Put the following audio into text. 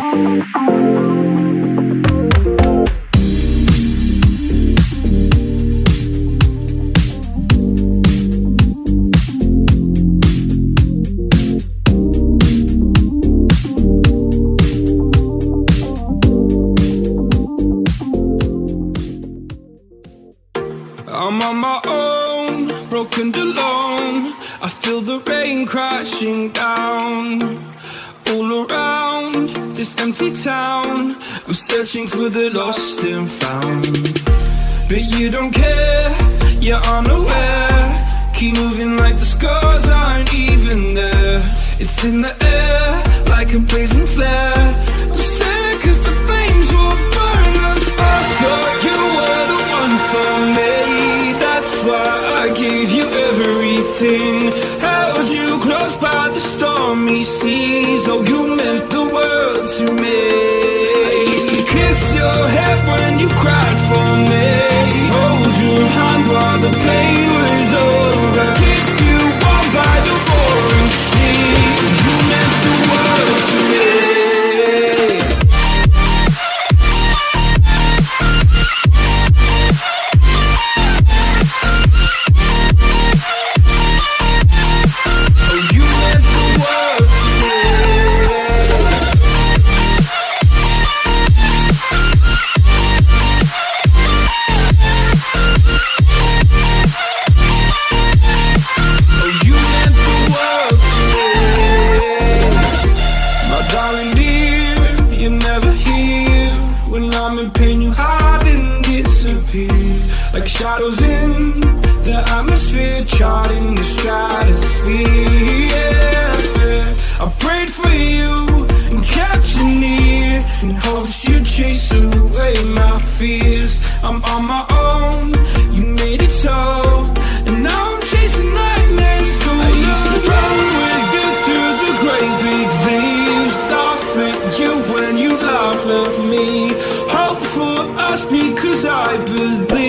I'm on my own, broken and alone. I feel the rain crashing down all around this empty town. I'm searching for the lost and found, but you don't care, you're unaware. Keep moving like the scars aren't even there. It's in the air like a blazing flare. Just stare 'cause the flames will burn us. I thought you were the one for me, that's why I gave you everything. Held you close by the stormy seas. Oh, you meant the world to me. I used to kiss your head when you cried for me, hold your hand while the pain was over, keep you warm by the roaring sea. You meant the world to me. Like shadows in the atmosphere, charting the stratosphere. Yeah. I prayed for you and kept you near in hopes you'd chase away my fears. I'm on my own, you made it so, and now I'm chasing nightmares too. I used to run with you through the great big leaves, laugh at you when you laugh at me, hope for us because I believe.